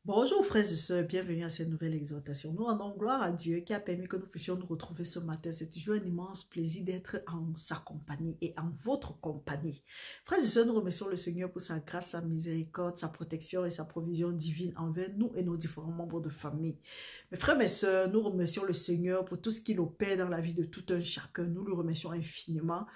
Bonjour frères et sœurs, bienvenue à cette nouvelle exhortation. Nous rendons gloire à Dieu qui a permis que nous puissions nous retrouver ce matin. C'est toujours un immense plaisir d'être en sa compagnie et en votre compagnie. Frères et sœurs, nous remercions le Seigneur pour sa grâce, sa miséricorde, sa protection et sa provision divine envers nous et nos différents membres de famille. Mes frères et sœurs, nous remercions le Seigneur pour tout ce qu'il opère dans la vie de tout un chacun. Nous le remercions infiniment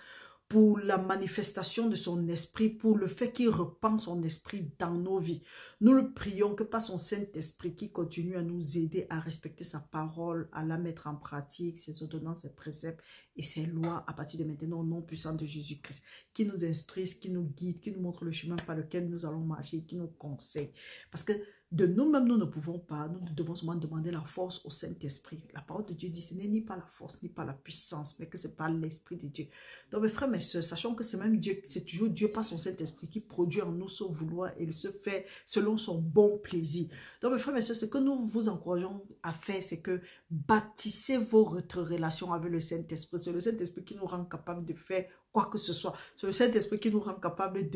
pour la manifestation de son esprit, pour le fait qu'il repend son esprit dans nos vies. Nous le prions que par son Saint-Esprit qui continue à nous aider à respecter sa parole, à la mettre en pratique, ses ordonnances, ses préceptes et ses lois à partir de maintenant au nom puissant de Jésus-Christ, qui nous instruise, qui nous guide, qui nous montre le chemin par lequel nous allons marcher, qui nous conseille. Parce que de nous-mêmes, nous ne pouvons pas, nous devons seulement demander la force au Saint-Esprit. La parole de Dieu dit, ce n'est ni pas la force, ni pas la puissance, mais que c'est par l'Esprit de Dieu. Donc mes frères, mes soeurs, sachant que c'est même Dieu, c'est toujours Dieu par son Saint-Esprit qui produit en nous ce vouloir et se fait selon son bon plaisir. Donc mes frères, mes soeurs, ce que nous vous encourageons à faire, c'est que bâtissez votre relation avec le Saint-Esprit. C'est le Saint-Esprit qui nous rend capable de faire quoi que ce soit. C'est le Saint-Esprit qui nous rend capable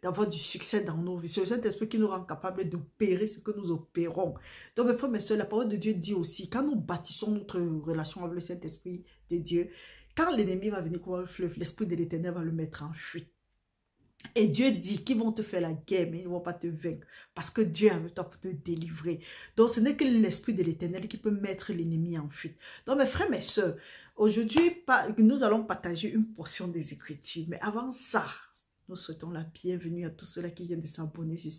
d'avoir du succès dans nos vies. C'est le Saint-Esprit qui nous rend capable d'opérer ce que nous opérons. Donc mes frères, mes soeurs, la parole de Dieu dit aussi, quand nous bâtissons notre relation avec le Saint-Esprit de Dieu, quand l'ennemi va venir comme un fleuve, l'Esprit de l'Éternel va le mettre en fuite. Et Dieu dit qu'ils vont te faire la guerre, mais ils ne vont pas te vaincre. Parce que Dieu est avec toi pour te délivrer. Donc ce n'est que l'Esprit de l'Éternel qui peut mettre l'ennemi en fuite. Donc mes frères, mes soeurs, aujourd'hui, nous allons partager une portion des Écritures. Mais avant ça, nous souhaitons la bienvenue à tous ceux-là qui viennent de s'abonner sur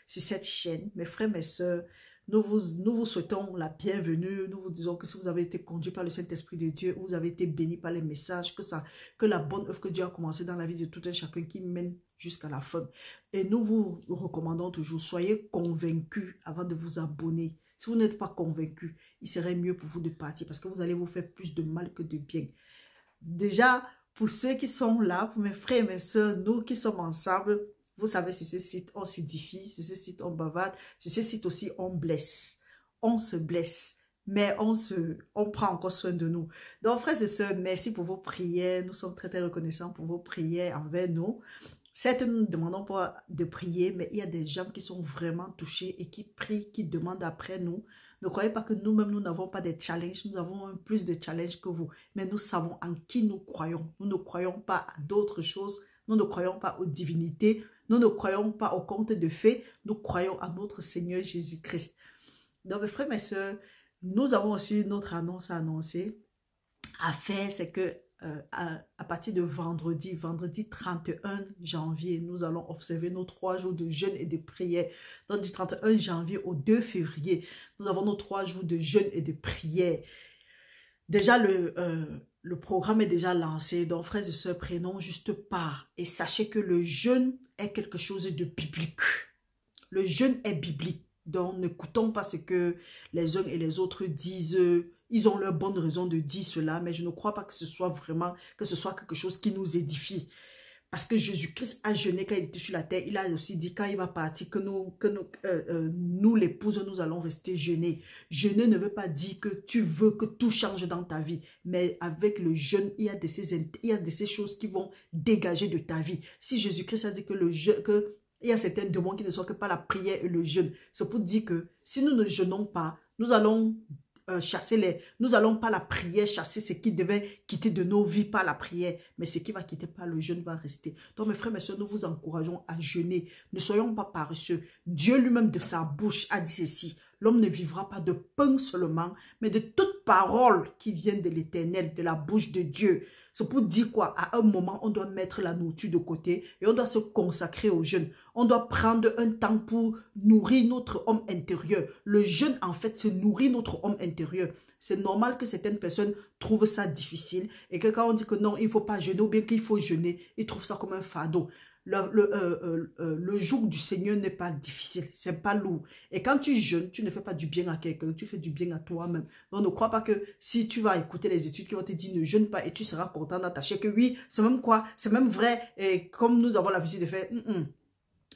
cette chaîne. Mes frères, mes soeurs, nous vous souhaitons la bienvenue. Nous vous disons que si vous avez été conduit par le Saint-Esprit de Dieu, vous avez été béni par les messages, que la bonne œuvre que Dieu a commencé dans la vie de tout un chacun qui mène jusqu'à la fin. Et nous vous recommandons toujours, soyez convaincus avant de vous abonner. Si vous n'êtes pas convaincus, il serait mieux pour vous de partir parce que vous allez vous faire plus de mal que de bien. Déjà, pour ceux qui sont là, pour mes frères et mes soeurs, nous qui sommes ensemble, vous savez, sur ce site, on s'édifie, sur ce site, on bavarde, sur ce site aussi, on blesse. On se blesse, mais on prend encore soin de nous. Donc, frères et sœurs, merci pour vos prières. Nous sommes très, très reconnaissants pour vos prières envers nous. Certes, nous ne demandons pas de prier, mais il y a des gens qui sont vraiment touchés et qui prient, qui demandent après nous. Ne croyez pas que nous-mêmes, nous n'avons pas des challenges. Nous avons plus de challenges que vous. Mais nous savons en qui nous croyons. Nous ne croyons pas à d'autres choses. Nous ne croyons pas aux divinités. Nous ne croyons pas aux contes de fées. Nous croyons à notre Seigneur Jésus-Christ. Donc, mes frères, mes soeurs, nous avons aussi une autre annonce à annoncer. À faire, c'est que à partir de vendredi 31 janvier, nous allons observer nos 3 jours de jeûne et de prière. Donc du 31 janvier au 2 février, nous avons nos 3 jours de jeûne et de prière. Déjà, le programme est déjà lancé. Donc, frères et sœurs, prenons juste part. Et sachez que le jeûne est quelque chose de biblique. Le jeûne est biblique. Donc, n'écoutons pas ce que les uns et les autres disent. Ils ont leur bonne raison de dire cela, mais je ne crois pas que ce soit vraiment, que ce soit quelque chose qui nous édifie. Parce que Jésus-Christ a jeûné quand il était sur la terre. Il a aussi dit quand il va partir que nous l'épouses, nous allons rester jeûner. Jeûner ne veut pas dire que tu veux que tout change dans ta vie. Mais avec le jeûne, il y a de ces choses qui vont dégager de ta vie. Si Jésus-Christ a dit que il y a certains démons qui ne sont que par la prière et le jeûne, c'est pour dire que si nous ne jeûnons pas, nous allons nous allons par la prière chasser ce qui devait quitter de nos vies par la prière, mais ce qui va quitter par le jeûne va rester. Donc mes frères, mes soeurs, nous vous encourageons à jeûner. Ne soyons pas paresseux. Dieu lui-même de sa bouche a dit ceci: l'homme ne vivra pas de pain seulement, mais de toute parole qui vient de l'Éternel, de la bouche de Dieu. C'est pour dire quoi? À un moment, on doit mettre la nourriture de côté et on doit se consacrer au jeûne. On doit prendre un temps pour nourrir notre homme intérieur. Le jeûne, en fait, c'est nourrir notre homme intérieur. C'est normal que certaines personnes trouvent ça difficile et que quand on dit que non, il ne faut pas jeûner ou bien qu'il faut jeûner, ils trouvent ça comme un fardeau. Le jour du Seigneur n'est pas difficile, c'est pas lourd. Et quand tu jeûnes, tu ne fais pas du bien à quelqu'un, tu fais du bien à toi-même. Donc ne crois pas que si tu vas écouter les études qui vont te dire ne jeûne pas et tu seras content d'attacher que oui, c'est même quoi, c'est même vrai. Et comme nous avons l'habitude de faire,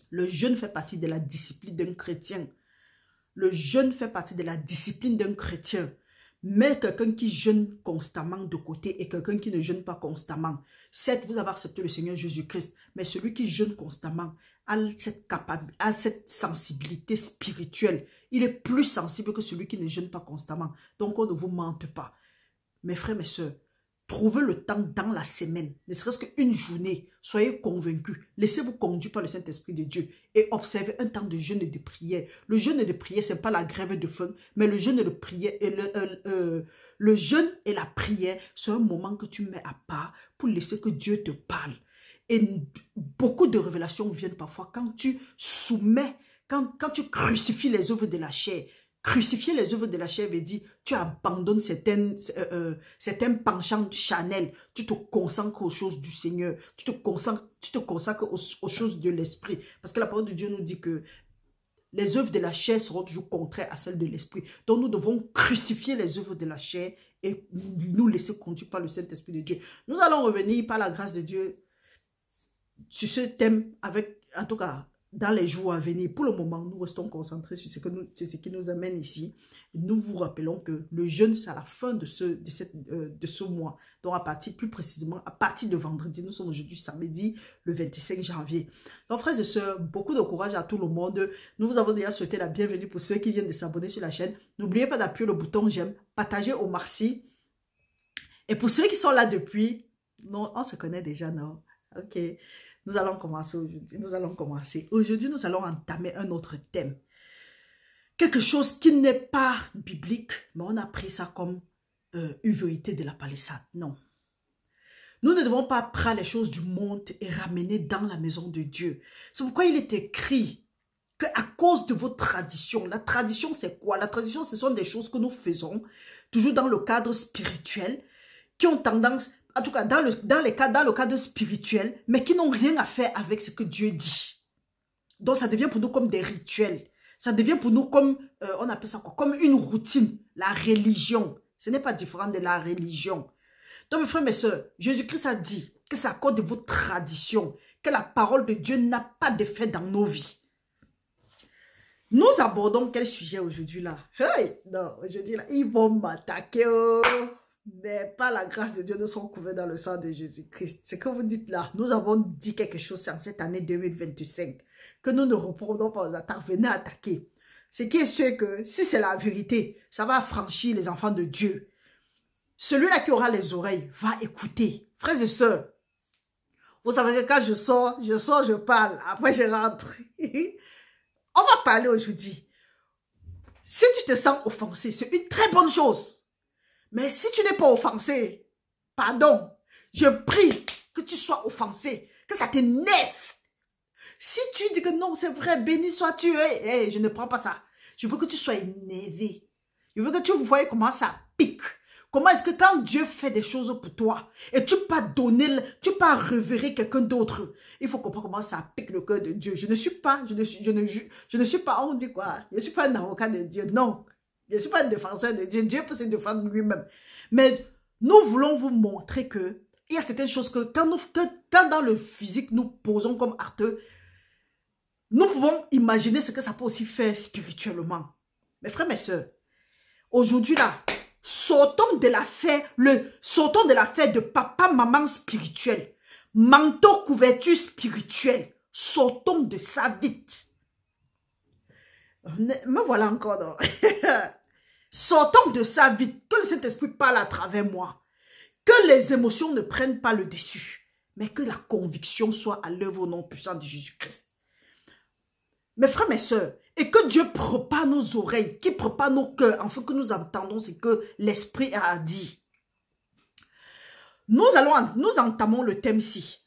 le jeûne fait partie de la discipline d'un chrétien. Le jeûne fait partie de la discipline d'un chrétien. Mais quelqu'un qui jeûne constamment de côté et quelqu'un qui ne jeûne pas constamment. Certes, vous avez accepté le Seigneur Jésus-Christ, mais celui qui jeûne constamment a cette sensibilité spirituelle. Il est plus sensible que celui qui ne jeûne pas constamment. Donc, on ne vous mente pas. Mes frères, mes soeurs, trouvez le temps dans la semaine, ne serait-ce qu'une journée. Soyez convaincus. Laissez-vous conduire par le Saint-Esprit de Dieu et observez un temps de jeûne et de prière. Le jeûne et de prière, ce n'est pas la grève de faim, mais le jeûne et de prière, le jeûne et la prière, c'est un moment que tu mets à part pour laisser que Dieu te parle. Et beaucoup de révélations viennent parfois quand tu soumets, quand tu crucifies les œuvres de la chair. Crucifier les œuvres de la chair veut dire tu abandonnes certains penchants charnels, tu te consacres aux choses du Seigneur, tu te consacres aux choses de l'esprit. Parce que la parole de Dieu nous dit que les œuvres de la chair seront toujours contraires à celles de l'esprit. Donc nous devons crucifier les œuvres de la chair et nous laisser conduire par le Saint-Esprit de Dieu. Nous allons revenir par la grâce de Dieu sur ce thème avec, en tout cas, dans les jours à venir. Pour le moment, nous restons concentrés sur ce qui nous amène ici. Et nous vous rappelons que le jeûne, c'est à la fin de ce mois. Donc, plus précisément, à partir de vendredi, nous sommes aujourd'hui samedi, le 25 janvier. Donc, frères et sœurs, beaucoup de courage à tout le monde. Nous vous avons déjà souhaité la bienvenue pour ceux qui viennent de s'abonner sur la chaîne. N'oubliez pas d'appuyer le bouton j'aime, partager au maxi. Et pour ceux qui sont là depuis, non, on se connaît déjà, non? Ok. Nous allons commencer aujourd'hui. Aujourd'hui, nous allons entamer un autre thème. Quelque chose qui n'est pas biblique, mais on a pris ça comme une vérité de la palissade. Non. Nous ne devons pas prendre les choses du monde et ramener dans la maison de Dieu. C'est pourquoi il est écrit qu'à cause de vos traditions, la tradition c'est quoi? La tradition, ce sont des choses que nous faisons, toujours dans le cadre spirituel, qui ont tendance... En tout cas, dans le cadre spirituel, mais qui n'ont rien à faire avec ce que Dieu dit. Donc, ça devient pour nous comme des rituels. Ça devient pour nous comme, on appelle ça quoi? Comme une routine. La religion. Ce n'est pas différent de la religion. Donc, mes frères, mes soeurs, Jésus-Christ a dit que c'est à cause de vos traditions que la parole de Dieu n'a pas d'effet dans nos vies. Nous abordons quel sujet aujourd'hui là? Hey, non, aujourd'hui là, ils vont m'attaquer. Oh. Mais par la grâce de Dieu, nous sommes couverts dans le sang de Jésus-Christ. Ce que vous dites là, nous avons dit quelque chose en cette année 2025, que nous ne répondons pas aux attaques, venez attaquer. Ce qui est sûr que si c'est la vérité, ça va affranchir les enfants de Dieu. Celui-là qui aura les oreilles va écouter. Frères et sœurs, vous savez que quand je sors, je parle, après je rentre. On va parler aujourd'hui. Si tu te sens offensé, c'est une très bonne chose. Mais si tu n'es pas offensé, pardon, je prie que tu sois offensé, que ça t'énerve. Si tu dis que non, c'est vrai, béni sois-tu, je ne prends pas ça. Je veux que tu sois énervé. Je veux que tu vois comment ça pique. Comment est-ce que quand Dieu fait des choses pour toi, et tu peux donner, tu peux révérer quelqu'un d'autre, il faut comprendre comment ça pique le cœur de Dieu. Je ne suis pas, on dit quoi? Je ne suis pas un avocat de Dieu, non. Je ne suis pas un défenseur de Dieu. Dieu peut se défendre lui-même. Mais nous voulons vous montrer que il y a certaines choses que quand dans le physique nous posons comme acte, nous pouvons imaginer ce que ça peut aussi faire spirituellement. Mes frères, mes soeurs, aujourd'hui là, sortons de l'affaire de papa, maman spirituel, manteau, couverture spirituelle. Sortons de ça vite. Me voilà encore, non? Sortons de ça vite. Que le Saint-Esprit parle à travers moi. Que les émotions ne prennent pas le dessus. Mais que la conviction soit à l'œuvre au nom puissant de Jésus-Christ. Mes frères, mes sœurs, et que Dieu prépare nos oreilles, qu'il prépare nos cœurs, afin que nous entendons ce que l'Esprit a dit. Nous entamons le thème-ci.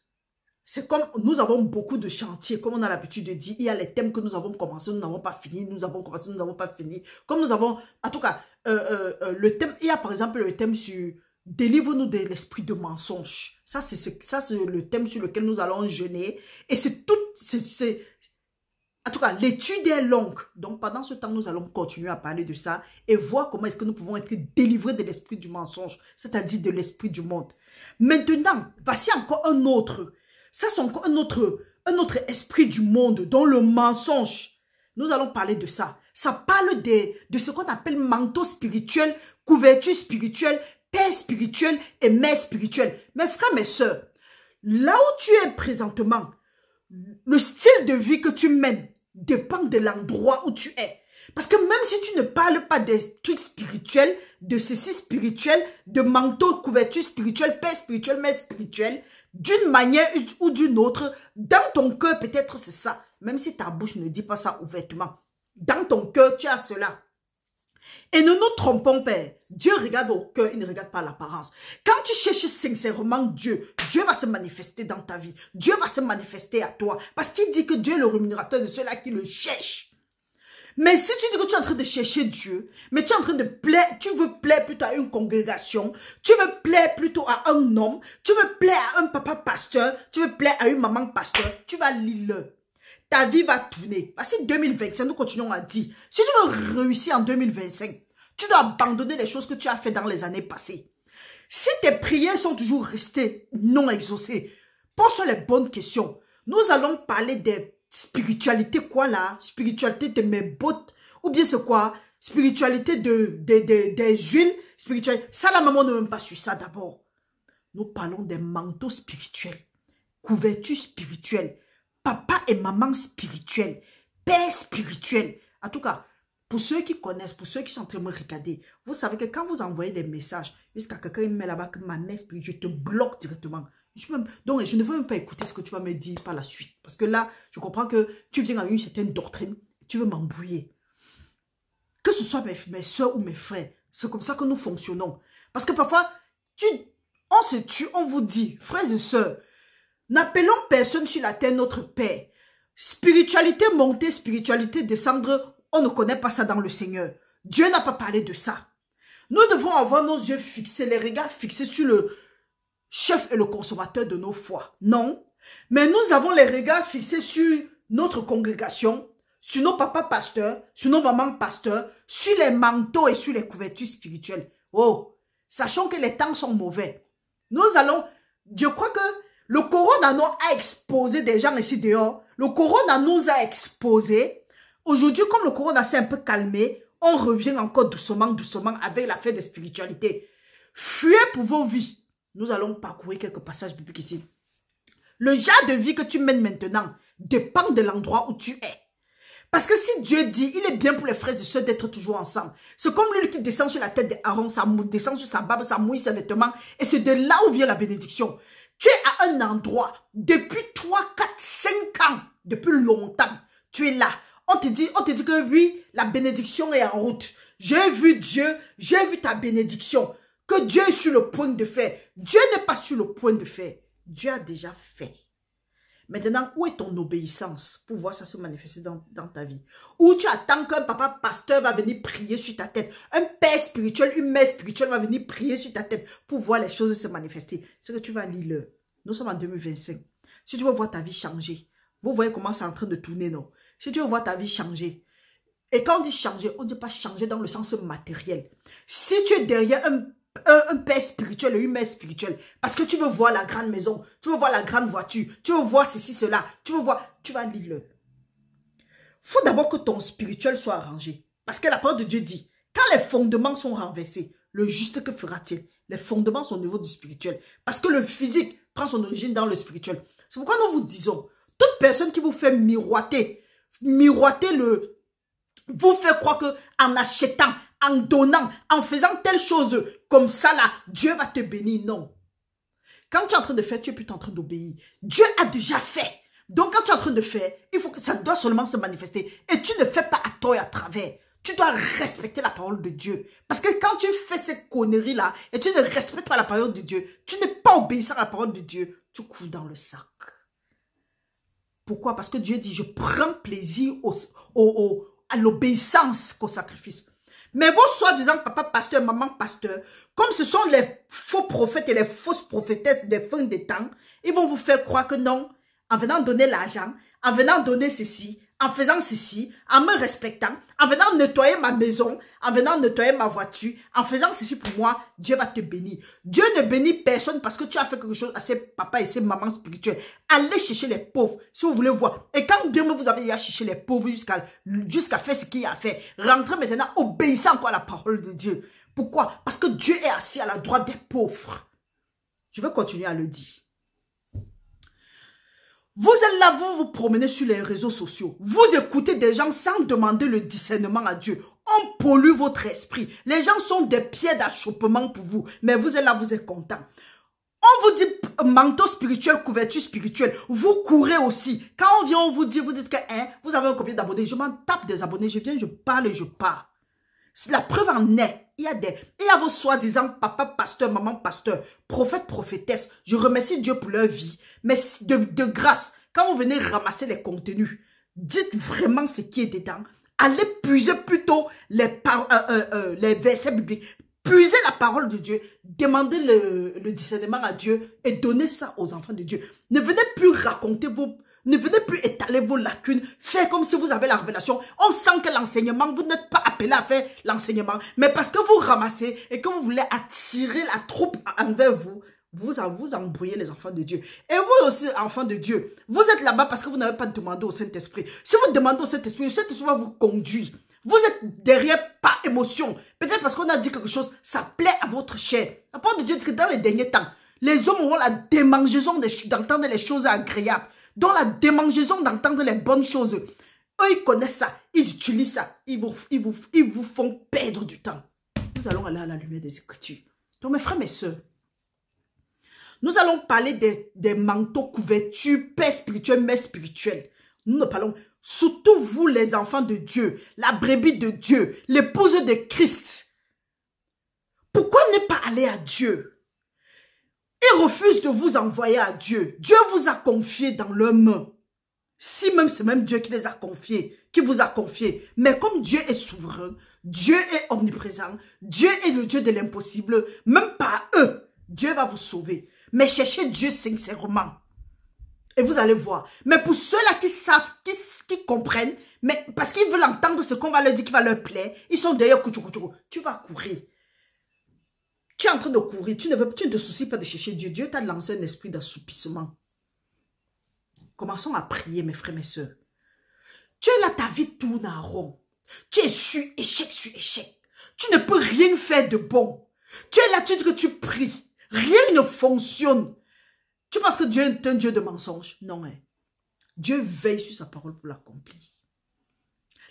C'est comme nous avons beaucoup de chantiers, comme on a l'habitude de dire, il y a les thèmes que nous avons commencé, nous n'avons pas fini, nous avons commencé, nous n'avons pas fini. Comme nous avons, en tout cas, le thème, il y a par exemple le thème sur délivre-nous de l'esprit de mensonge. Ça, c'est le thème sur lequel nous allons jeûner. Et c'est tout, en tout cas, l'étude est longue. Donc, pendant ce temps, nous allons continuer à parler de ça et voir comment est-ce que nous pouvons être délivrés de l'esprit du mensonge, c'est-à-dire de l'esprit du monde. Maintenant, voici encore un autre. Ça, c'est encore un autre esprit du monde, dont le mensonge. Nous allons parler de ça. Ça parle de ce qu'on appelle manteau spirituel, couverture spirituelle, père spirituel et mère spirituelle. Mes frères, mes sœurs, là où tu es présentement, le style de vie que tu mènes dépend de l'endroit où tu es. Parce que même si tu ne parles pas des trucs spirituels, de ceci spirituel, de manteau, couverture spirituelle, paix spirituelle, mère spirituelle, d'une manière ou d'une autre, dans ton cœur, peut-être c'est ça. Même si ta bouche ne dit pas ça ouvertement. Dans ton cœur, tu as cela. Et ne nous trompons pas. Dieu regarde au cœur, il ne regarde pas l'apparence. Quand tu cherches sincèrement Dieu, Dieu va se manifester dans ta vie. Dieu va se manifester à toi. Parce qu'il dit que Dieu est le rémunérateur de ceux-là qui le cherchent. Mais si tu dis que tu es en train de chercher Dieu, mais tu es en train de plaire, tu veux plaire plutôt à une congrégation, tu veux plaire plutôt à un homme, tu veux plaire à un papa pasteur, tu veux plaire à une maman pasteur, tu vas lire. Ta vie va tourner. Parce que 2025, nous continuons à dire, si tu veux réussir en 2025, tu dois abandonner les choses que tu as fait dans les années passées. Si tes prières sont toujours restées non exaucées, pose-toi les bonnes questions. Nous allons parler des spiritualité quoi là? Spiritualité de mes bottes? Ou bien c'est quoi? Spiritualité des huiles? Spiritualité. Ça la maman ne même pas sur ça d'abord. Nous parlons des manteaux spirituels. Couverture spirituelle. Papa et maman spirituels. Père spirituel. En tout cas, pour ceux qui connaissent, pour ceux qui sont en train de me regarder, vous savez que quand vous envoyez des messages, jusqu'à quelqu'un met là-bas que ma mère spirituelle, je te bloque directement. Donc, je ne veux même pas écouter ce que tu vas me dire par la suite. Parce que là, je comprends que tu viens avec une certaine doctrine. Tu veux m'embrouiller. Que ce soit mes soeurs ou mes frères. C'est comme ça que nous fonctionnons. Parce que parfois, on se tue, on vous dit, frères et sœurs, n'appelons personne sur la terre notre Père. Spiritualité monter, spiritualité descendre, on ne connaît pas ça dans le Seigneur. Dieu n'a pas parlé de ça. Nous devons avoir nos yeux fixés, les regards fixés sur le chef et le consommateur de nos foi. Non. Mais nous avons les regards fixés sur notre congrégation, sur nos papas pasteurs, sur nos mamans pasteurs, sur les manteaux et sur les couvertures spirituelles. Oh, sachant que les temps sont mauvais. Nous allons, je crois que le corona nous a exposé des gens ici dehors. Le corona nous a exposé. Aujourd'hui, comme le corona s'est un peu calmé, on revient encore doucement, doucement avec l'affaire de spiritualité. Fuyez pour vos vies. Nous allons parcourir quelques passages bibliques ici. Le genre de vie que tu mènes maintenant dépend de l'endroit où tu es. Parce que si Dieu dit, il est bien pour les frères et sœurs d'être toujours ensemble. C'est comme l'huile qui descend sur la tête d'Aaron, ça descend sur sa barbe, ça mouille ses vêtements. Et c'est de là où vient la bénédiction. Tu es à un endroit, depuis 3, 4, 5 ans, depuis longtemps, tu es là. On te dit que oui, la bénédiction est en route. J'ai vu Dieu, j'ai vu ta bénédiction. Que Dieu est sur le point de faire. Dieu n'est pas sur le point de faire. Dieu a déjà fait. Maintenant, où est ton obéissance pour voir ça se manifester dans ta vie? Où tu attends qu'un papa pasteur va venir prier sur ta tête. Un père spirituel, une mère spirituelle va venir prier sur ta tête pour voir les choses se manifester. C'est que tu vas lire. Nous sommes en 2025. Si tu veux voir ta vie changer, vous voyez comment c'est en train de tourner, non? Si tu veux voir ta vie changer, et quand on dit changer, on ne dit pas changer dans le sens matériel. Si tu es derrière un père spirituel et une mère spirituelle, parce que tu veux voir la grande maison, tu veux voir la grande voiture, tu veux voir ceci, cela, tu vas lire. Faut d'abord que ton spirituel soit arrangé. Parce que la parole de Dieu dit, quand les fondements sont renversés, le juste que fera-t-il? Les fondements sont au niveau du spirituel. Parce que le physique prend son origine dans le spirituel. C'est pourquoi nous vous disons, toute personne qui vous fait miroiter vous fait croire que en achetant, en donnant, en faisant telle chose comme ça là, Dieu va te bénir. Non. Quand tu es en train de faire, tu es plutôt en train d'obéir. Dieu a déjà fait. Donc quand tu es en train de faire, il faut que ça doit seulement se manifester. Et tu ne fais pas à tort et à travers. Tu dois respecter la parole de Dieu. Parce que quand tu fais ces conneries là, et tu ne respectes pas la parole de Dieu, tu n'es pas obéissant à la parole de Dieu, tu coules dans le sac. Pourquoi? Parce que Dieu dit, je prends plaisir à l'obéissance qu'au sacrifice. Mais vos soi-disant papa pasteur, maman pasteur, comme ce sont les faux prophètes et les fausses prophétesses des fins des temps, ils vont vous faire croire que non, en venant donner l'argent, en venant donner ceci, en faisant ceci, en me respectant, en venant nettoyer ma maison, en venant nettoyer ma voiture, en faisant ceci pour moi, Dieu va te bénir. Dieu ne bénit personne parce que tu as fait quelque chose à ses papas et ses mamans spirituelles. Allez chercher les pauvres, si vous voulez voir. Et quand Dieu vous avez déjà cherché les pauvres jusqu'à faire ce qu'il a fait, rentrez maintenant obéissant encore à la parole de Dieu. Pourquoi? Parce que Dieu est assis à la droite des pauvres. Je vais continuer à le dire. Vous êtes là, vous vous promenez sur les réseaux sociaux. Vous écoutez des gens sans demander le discernement à Dieu. On pollue votre esprit. Les gens sont des pieds d'achoppement pour vous. Mais vous êtes là, vous êtes content. On vous dit manteau spirituel, couverture spirituelle. Vous courez aussi. Quand on vient, on vous dit, que vous avez un combien d'abonnés. Je m'en tape des abonnés. Je viens, je parle et je pars. La preuve en est. Il y a vos soi-disant papa pasteur, maman pasteur, prophète, prophétesse. Je remercie Dieu pour leur vie. Mais de grâce, quand vous venez ramasser les contenus, dites vraiment ce qui est dedans. Allez puiser plutôt les versets bibliques. Puisez la parole de Dieu. Demandez le discernement à Dieu et donnez ça aux enfants de Dieu. Ne venez plus raconter ne venez plus étaler vos lacunes, faire comme si vous avez la révélation. On sent que l'enseignement, vous n'êtes pas appelé à faire l'enseignement. Mais parce que vous ramassez et que vous voulez attirer la troupe envers vous, vous embrouillez les enfants de Dieu. Et vous aussi, enfants de Dieu, vous êtes là-bas parce que vous n'avez pas demandé au Saint-Esprit. Si vous demandez au Saint-Esprit, le Saint-Esprit va vous conduire. Vous êtes derrière par émotion. Peut-être parce qu'on a dit quelque chose, ça plaît à votre chair. La parole de Dieu dit que dans les derniers temps, les hommes auront la démangeaison d'entendre les choses agréables. Dans la démangeaison d'entendre les bonnes choses. Eux, ils connaissent ça. Ils utilisent ça. Ils vous font perdre du temps. Nous allons aller à la lumière des Écritures. Donc, mes frères, mes soeurs, nous allons parler des manteaux, couvertures, paix spirituelle, mère spirituelle. Nous ne parlons, surtout vous, les enfants de Dieu, la brebis de Dieu, l'épouse de Christ. Pourquoi ne pas aller à Dieu? Ils refusent de vous envoyer à Dieu. Dieu vous a confié dans leurs mains. Si même c'est même Dieu qui les a confiés, qui vous a confiés. Mais comme Dieu est souverain, Dieu est omniprésent, Dieu est le Dieu de l'impossible, même par eux, Dieu va vous sauver. Mais cherchez Dieu sincèrement. Et vous allez voir. Mais pour ceux-là qui savent, qui comprennent, mais parce qu'ils veulent entendre ce qu'on va leur dire qui va leur plaire, ils sont derrière, tu vas courir. Tu es en train de courir, tu ne te soucies pas de chercher Dieu. Dieu t'a lancé un esprit d'assoupissement. Commençons à prier, mes frères, mes soeurs. Tu es là, ta vie tourne en rond. Tu es sur échec. Tu ne peux rien faire de bon. Tu es là, tu dis que tu pries. Rien ne fonctionne. Tu penses que Dieu est un Dieu de mensonges? Non, hein. Dieu veille sur sa parole pour l'accomplir.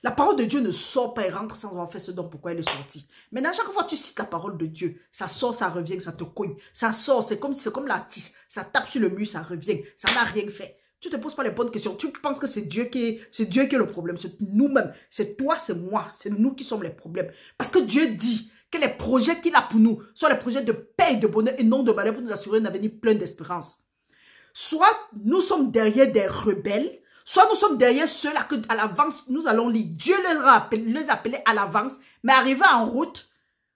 La parole de Dieu ne sort pas et rentre sans avoir fait ce dont pourquoi elle est sortie. Maintenant, chaque fois que tu cites la parole de Dieu, ça sort, ça revient, ça te cogne. Ça sort, c'est comme la tisse. Ça tape sur le mur, ça revient. Ça n'a rien fait. Tu ne te poses pas les bonnes questions. Tu penses que c'est Dieu qui est le problème. C'est nous-mêmes. C'est toi, c'est moi. C'est nous qui sommes les problèmes. Parce que Dieu dit que les projets qu'il a pour nous sont les projets de paix et de bonheur et non de malheur pour nous assurer un avenir plein d'espérance. Soit nous sommes derrière des rebelles, soit nous sommes derrière ceux-là que à l'avance, nous allons lire. Dieu les appelait à l'avance, mais arrivé en route,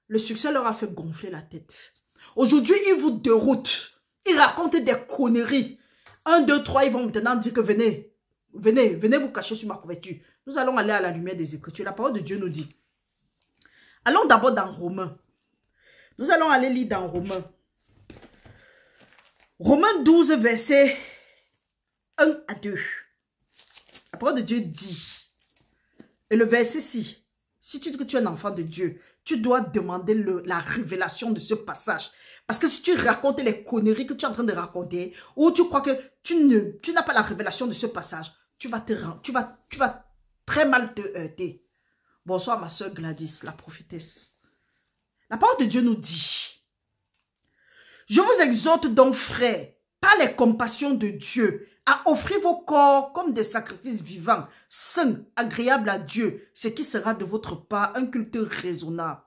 le succès leur a fait gonfler la tête. Aujourd'hui, ils vous déroutent. Ils racontent des conneries. 1, 2, 3, ils vont maintenant dire que venez vous cacher sur ma couverture. Nous allons aller à la lumière des Écritures. La parole de Dieu nous dit. Allons d'abord dans Romains. Nous allons aller lire dans Romains. Romains 12, versets 1 à 2. La parole de Dieu dit, et le verset 6, si tu dis que tu es un enfant de Dieu, tu dois demander la révélation de ce passage. Parce que si tu racontes les conneries que tu es en train de raconter, ou tu crois que tu n'as pas la révélation de ce passage, tu vas très mal te heurter. Bonsoir ma soeur Gladys, la prophétesse. La parole de Dieu nous dit, je vous exhorte donc, frères, par les compassions de Dieu, à offrir vos corps comme des sacrifices vivants, saints, agréables à Dieu, ce qui sera de votre part un culte raisonnable.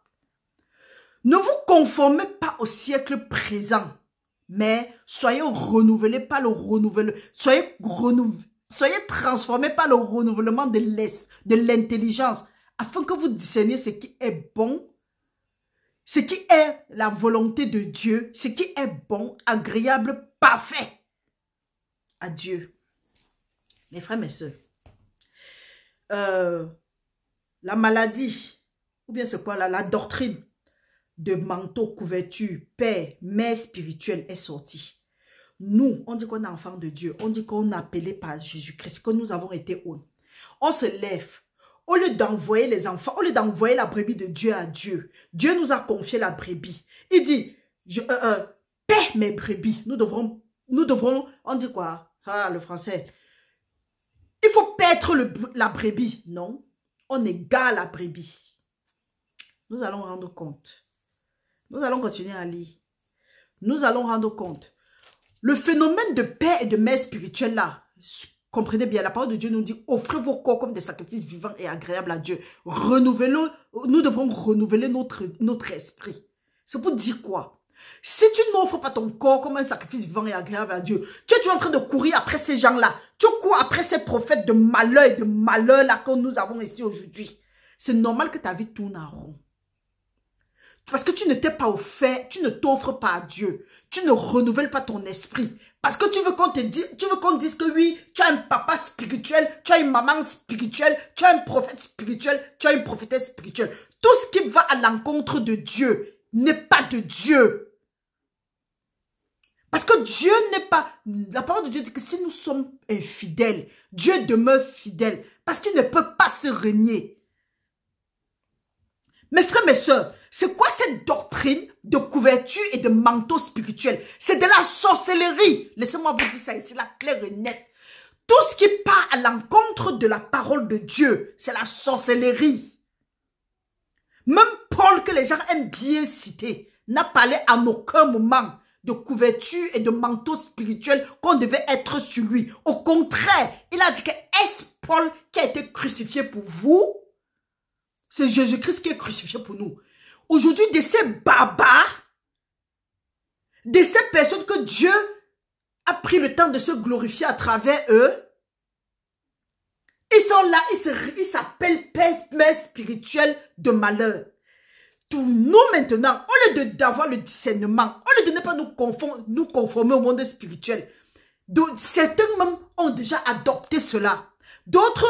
Ne vous conformez pas au siècle présent, mais soyez renouvelés par le renouvellement, soyez transformés par le renouvellement de l'intelligence, afin que vous discerniez ce qui est bon, ce qui est la volonté de Dieu, ce qui est bon, agréable, parfait à Dieu. Mes frères, mes soeurs, la maladie, ou bien c'est quoi là, la doctrine de manteau, couverture, paix, mère spirituelle est sortie. Nous, on dit qu'on est enfant de Dieu, on dit qu'on est appelé par Jésus-Christ, que nous avons été honnêtes. On se lève. Au lieu d'envoyer les enfants, au lieu d'envoyer la brebis de Dieu à Dieu, Dieu nous a confié la brebis. Il dit, paix mes brebis. Nous devrons, on dit quoi? Ah, le français. Il faut paître la brebis. Non, on égale la brebis. Nous allons rendre compte. Nous allons continuer à lire. Nous allons rendre compte. Le phénomène de père et de mère spirituelle là, comprenez bien, la parole de Dieu nous dit, offrez vos corps comme des sacrifices vivants et agréables à Dieu. Renouvelons, nous devons renouveler notre esprit. C'est pour dire quoi? Si tu n'offres pas ton corps comme un sacrifice vivant et agréable à Dieu, tu es en train de courir après ces gens-là. Tu cours après ces prophètes de malheur et de malheur là que nous avons ici aujourd'hui. C'est normal que ta vie tourne en rond. Parce que tu ne t'es pas offert, tu ne t'offres pas à Dieu. Tu ne renouvelles pas ton esprit. Parce que tu veux qu'on te dise, que oui, tu as un papa spirituel, tu as une maman spirituelle, tu as un prophète spirituel, tu as une prophétesse spirituelle. Tout ce qui va à l'encontre de Dieu n'est pas de Dieu. Parce que Dieu n'est pas... La parole de Dieu dit que si nous sommes infidèles, Dieu demeure fidèle. Parce qu'il ne peut pas se renier. Mes frères, mes sœurs, c'est quoi cette doctrine de couverture et de manteau spirituel? C'est de la sorcellerie. Laissez-moi vous dire ça ici, là, clair et net. Tout ce qui part à l'encontre de la parole de Dieu, c'est la sorcellerie. Même Paul, que les gens aiment bien citer, n'a parlé en aucun moment de couverture et de manteau spirituel qu'on devait être sur lui. Au contraire, il a dit que est-ce Paul qui a été crucifié pour vous? C'est Jésus-Christ qui est crucifié pour nous. Aujourd'hui, de ces barbares, de ces personnes que Dieu a pris le temps de se glorifier à travers eux, ils sont là, ils s'appellent mères spirituelles de malheur. Tout nous maintenant, au lieu d'avoir le discernement, au lieu de ne pas nous conformer au monde spirituel, certains même ont déjà adopté cela. D'autres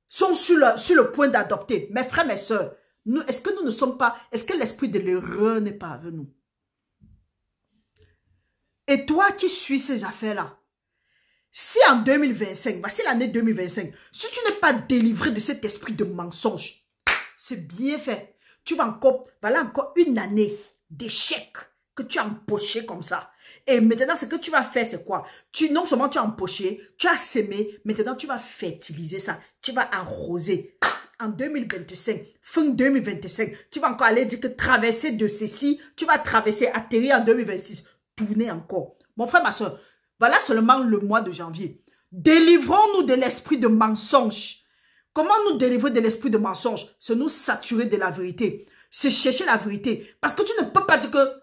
sont sur le point d'adopter. Mes frères, mes sœurs, est-ce que nous ne sommes pas, est-ce que l'esprit de l'erreur n'est pas avec nous? Et toi qui suis ces affaires-là, si en 2025, voici l'année 2025, si tu n'es pas délivré de cet esprit de mensonge, c'est bien fait. Tu vas encore, voilà encore une année d'échec que tu as empoché comme ça. Et maintenant, ce que tu vas faire, c'est quoi? Non seulement tu as empoché, tu as sémé, maintenant tu vas fertiliser ça. Tu vas arroser. En 2025, fin 2025, tu vas encore aller dire que traverser de ceci, tu vas traverser, atterrir en 2026, tourner encore. Mon frère, ma soeur, voilà seulement le mois de janvier. Délivrons-nous de l'esprit de mensonge. Comment nous délivrer de l'esprit de mensonge? C'est nous saturer de la vérité. C'est chercher la vérité. Parce que tu ne peux pas dire que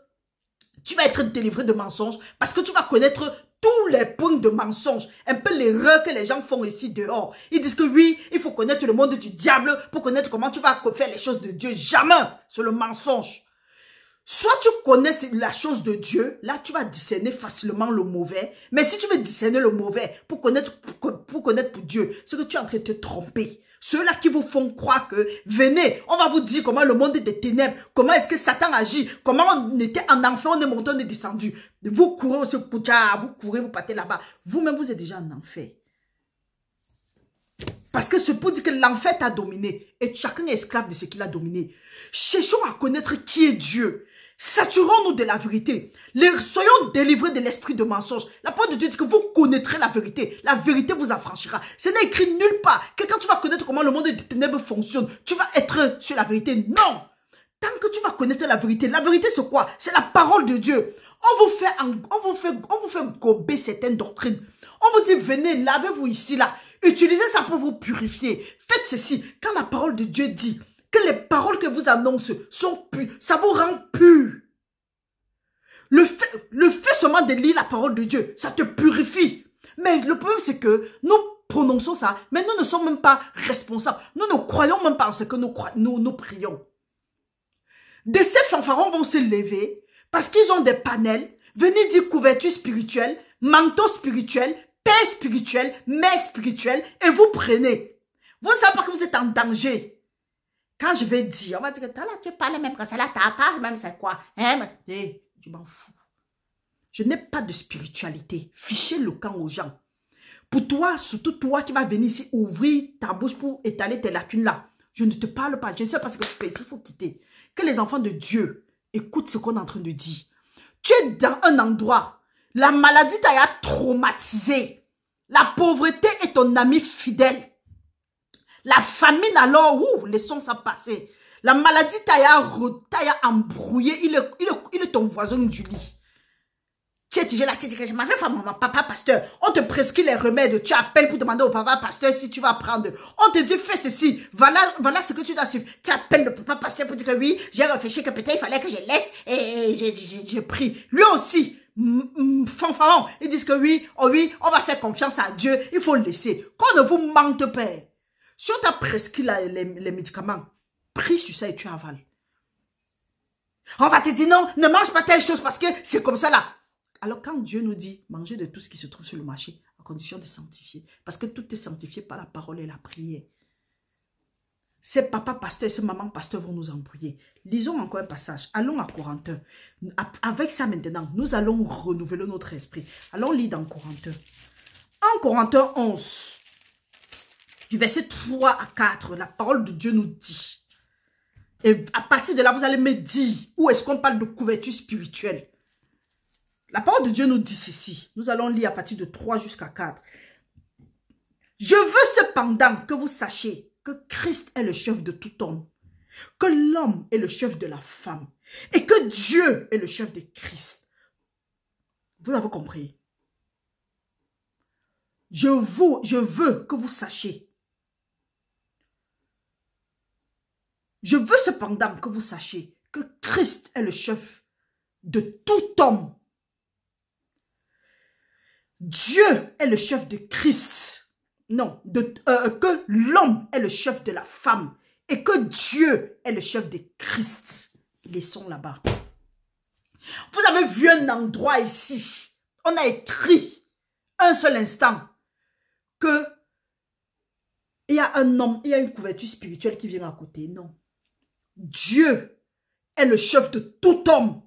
tu vas être délivré de mensonges. Parce que tu vas connaître tous les points de mensonges. Un peu l'erreur que les gens font ici dehors. Ils disent que oui, il faut connaître le monde du diable pour connaître comment tu vas faire les choses de Dieu. Jamais. C'est le mensonge. Soit tu connais la chose de Dieu, là tu vas discerner facilement le mauvais. Mais si tu veux discerner le mauvais pour connaître pour Dieu, c'est que tu es en train de te tromper. Ceux-là qui vous font croire que, venez, on va vous dire comment le monde est des ténèbres, comment est-ce que Satan agit, comment on était en enfer, on est monté, on est descendu. Vous courez au Sekoucha, vous courez, vous partez là-bas. Vous-même, vous êtes déjà en enfer. Parce que c'est pour dire que l'enfer t'a dominé et chacun est esclave de ce qu'il a dominé. Cherchons à connaître qui est Dieu. Saturons-nous de la vérité. Soyons délivrés de l'esprit de mensonge. La parole de Dieu dit que vous connaîtrez la vérité. La vérité vous affranchira. Ce n'est écrit nulle part que quand tu vas connaître comment le monde des ténèbres fonctionne, tu vas être sur la vérité. Non. Tant que tu vas connaître la vérité c'est quoi? C'est la parole de Dieu. On vous fait gober certaines doctrines. On vous dit, venez, lavez-vous ici, là. Utilisez ça pour vous purifier. Faites ceci. Quand la parole de Dieu dit que les paroles que vous annoncez sont pures, ça vous rend pur. Le fait seulement de lire la parole de Dieu, ça te purifie. Mais le problème, c'est que nous prononçons ça, mais nous ne sommes même pas responsables. Nous ne croyons même pas en ce que nous prions. De ces fanfarons vont se lever parce qu'ils ont des panels. Venez dire couverture spirituelle, manteau spirituel, père spirituel, mère spirituelle, et vous prenez. Vous ne savez pas que vous êtes en danger. Quand je vais dire, on va dire que là, tu parles même comme ça, là, t'as pas même c'est quoi? Hein? Hey, je m'en fous. Je n'ai pas de spiritualité. Fichez le camp aux gens. Pour toi, surtout toi qui vas venir ici ouvrir ta bouche pour étaler tes lacunes là, je ne te parle pas. Je ne sais pas ce que tu fais ici, il faut quitter. Que les enfants de Dieu écoutent ce qu'on est en train de dire. Tu es dans un endroit, la maladie t'a traumatisé. La pauvreté est ton ami fidèle. La famine alors, laissons ça passer. La maladie t'a embrouillé, il est ton voisin du lit. Tu es là, tu dis que je m'avais fait maman, papa pasteur. On te prescrit les remèdes, tu appelles pour demander au papa pasteur si tu vas prendre. On te dit fais ceci, voilà ce que tu dois suivre. Tu appelles le papa pasteur pour dire que oui, j'ai réfléchi que peut-être il fallait que je laisse et j'ai pris. Lui aussi, fanfaron, ils disent que oui, oh oui, on va faire confiance à Dieu, il faut le laisser. Qu'on ne vous mente pas. Si on t'a prescrit les médicaments, prie sur ça et tu avales. On va te dire non, ne mange pas telle chose parce que c'est comme ça là. Alors quand Dieu nous dit, mangez de tout ce qui se trouve sur le marché, à condition de sanctifier. Parce que tout est sanctifié par la parole et la prière. Ces papa pasteur et ces maman pasteur vont nous embrouiller. Lisons encore un passage. Allons à Corinthiens. Avec ça maintenant, nous allons renouveler notre esprit. Allons lire dans Corinthiens. En Corinthiens 11, du verset 3 à 4, la parole de Dieu nous dit. Et à partir de là, vous allez me dire où est-ce qu'on parle de couverture spirituelle. La parole de Dieu nous dit ceci. Nous allons lire à partir de 3 jusqu'à 4. Je veux cependant que vous sachiez que Christ est le chef de tout homme, que l'homme est le chef de la femme et que Dieu est le chef de Christ. Vous avez compris? Je veux que vous sachiez. Je veux cependant que vous sachiez que Christ est le chef de tout homme. Dieu est le chef de Christ. Non, que l'homme est le chef de la femme et que Dieu est le chef de Christ. Laissons là-bas. Vous avez vu un endroit ici. On a écrit un seul instant que il y a un homme, il y a une couverture spirituelle qui vient à côté. Non. Dieu est le chef de tout homme.